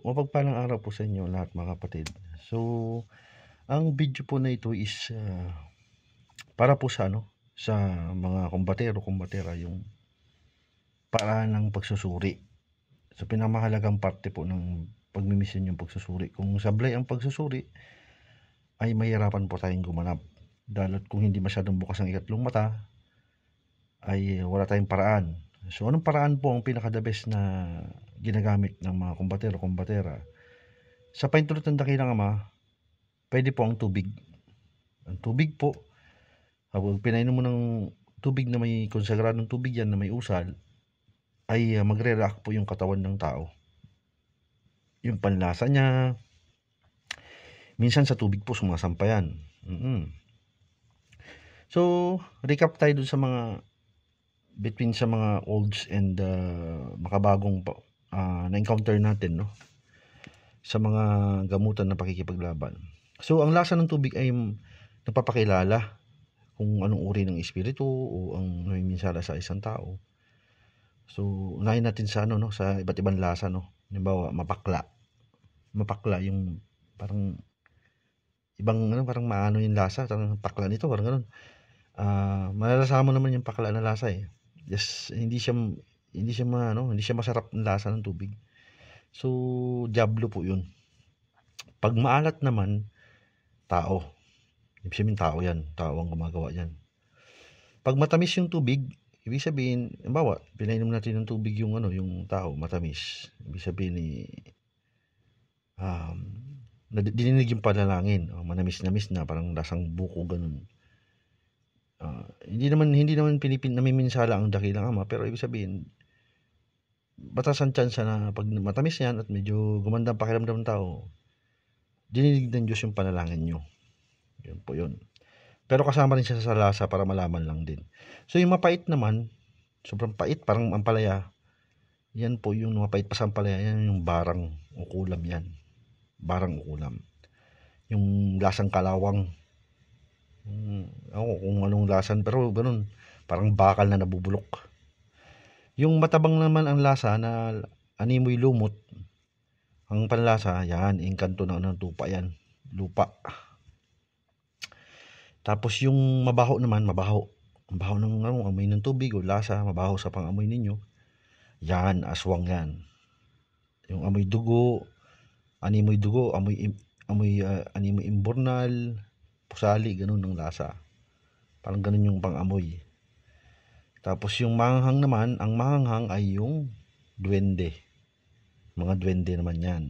mapagpalang araw po sa inyo lahat mga kapatid. So, ang video po na ito is para po sa sa mga kumbatero-kumbatera yung paraan ng pagsusuri. So, pinamahalagang parte po ng pagmimisyon yung pagsusuri. Kung sablay ang pagsusuri, ay mahirapan po tayong gumanap. Dahil kung hindi masyadong bukas ang ikatlong mata, ay wala tayong paraan. So, anong paraan po ang pinaka-the best na ginagamit ng mga kumbatero-kumbatera? Sa paintulot ng dakilang ama, pwede po ang tubig. Ang tubig po, kapag pinainom mo ng tubig na may konsagradong tubig yan na may usal, ay magre-react po yung katawan ng tao. Yung panlasa niya, minsan sa tubig po sumasampayan. So, recap tayo dun sa mga between sa mga olds and makabagong na-encounter natin sa mga gamutan na pakikipaglaban. So, ang lasa ng tubig ay nagpapakilala kung anong uri ng espiritu o ang namiminsala sa isang tao. So, unahin natin sa sa iba't ibang lasa Halimbawa, mapakla. Mapakla yung parang ibang parang maano yung lasa, parang pakla nito, parang ganoon. Malalasahan mo naman yung pakla na lasa eh. Yes, hindi siya masarap ng lasa ng tubig. So, diablo po 'yun. Pag maalat naman, tao. Ibig sabihin tao 'yan, tao ang gumagawa 'yan. Pag matamis yung tubig, ibig sabihin, halimbawa, pinainom natin ng tubig yung yung tao, matamis. Ibig sabihin dininig yung panalangin, manamis-namis na, parang lasang buko ganun. Hindi naman namiminsala ang dakilang ama, pero ibig sabihin batas ang tsansa na pag matamis yan at medyo gumanda ang pakiramdam ng tao, dininig ng Diyos yung panalangin nyo. Yun po yun. Pero kasama rin siya sa lasa para malaman lang din. So yung mapait naman, sobrang pait, parang ampalaya, yan po yung mapait pa sa ampalaya, yan yung barang o kulam yan. Barang o kulam. Yung lasang kalawang, kung anong lasan, pero ganun, parang bakal na nabubulok. Yung matabang naman ang lasa na animoy lumot, ang panlasa, yan, engkanto ng tupa yan, lupa. Tapos yung mabaho naman, mabaho ng amoy ng tubig o lasa, mabaho sa pang-amoy ninyo, yan, aswang yan. Yung amoy dugo, animoy dugo, animoy imbornal, pusali, ganun ng lasa. Parang ganun yung pang-amoy. Tapos yung mahanghang naman, ang mahanghang ay yung duwende. Mga duwende naman yan.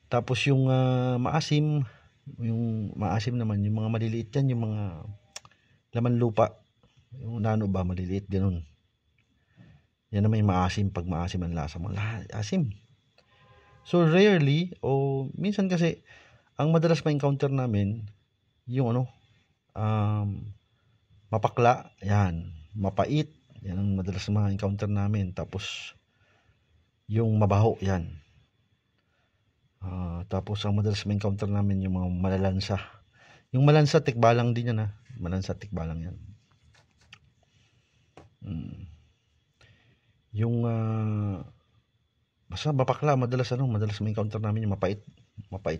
Tapos yung maasim naman, yung mga maliliit yan, yung mga laman lupa. Yung nano ba, maliliit, ganun. Yan naman yung maasim, pag maasim ang lasa mo. Asim. So rarely, o minsan kasi, ang madalas ma-encounter namin, yung mapakla, yan, mapait, yan ang madalas ma-encounter namin. Tapos, yung mabaho, yan. Tapos, ang madalas ma-encounter namin, yung mga malalansa. Yung malansa, tikbalang din yan Malansa, tikbalang yan. Yung, basta mapakla, madalas ma-encounter namin yung mapait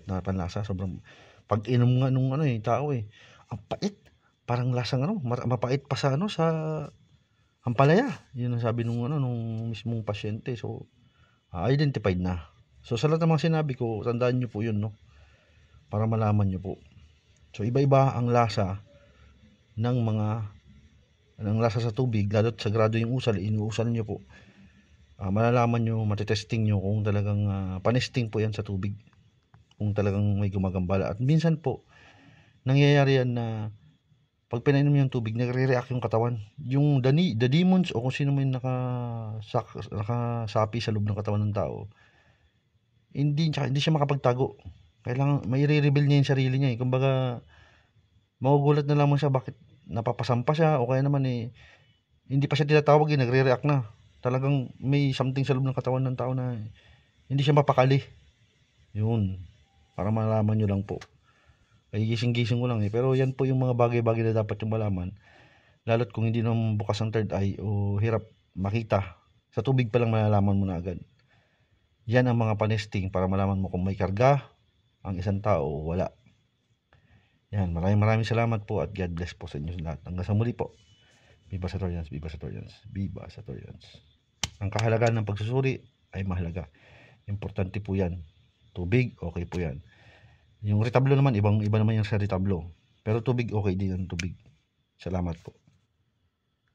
na panlasa. Sobrang, pag inom nga nung tao ang pait, parang lasang mapait pa sa sa ampalaya. Yun ang sabi nung mismong pasyente. So, identified na. So, sa lahat ng mga sinabi ko, tandaan nyo po yun, para malaman nyo po. So, iba-iba ang lasa ng lasa sa tubig, lalo't sagrado yung usal, inuusal nyo po. Malalaman nyo, matitesting nyo kung talagang panesting po yan sa tubig. Kung talagang may gumagambala. At minsan po, nangyayari yan na pag pinainom yung tubig, nagre-react yung katawan. Yung the demons o kung sino man nakasapi sa loob ng katawan ng tao, hindi siya makapagtago. Kailangan may i-reveal niya yung sarili niya Kumbaga, magugulat na lamang siya bakit napapasampa siya o kaya naman hindi pa siya tinatawag, nagre-react na. Talagang may something sa loob ng katawan ng tao na hindi siya mapakali. Yun. Para malaman nyo lang po. Ay gising-gising ko lang Pero yan po yung mga bagay-bagay na dapat yung malaman. Lalo't kung hindi naman bukas ang third eye o hirap makita. Sa tubig pa lang malalaman mo na agad. Yan ang mga panesting para malaman mo kung may karga ang isang tao o wala. Yan, maraming salamat po at God bless po sa inyo lahat. Hanggang sa muli po. Viva Satorians, Viva Satorians, Viva Satorians. Ang kahalagahan ng pagsusuri ay mahalaga. Importante po yan. Tubig, okay po yan. Yung retablo naman, iba naman yung sa retablo. Pero tubig, okay din yung tubig. Salamat po.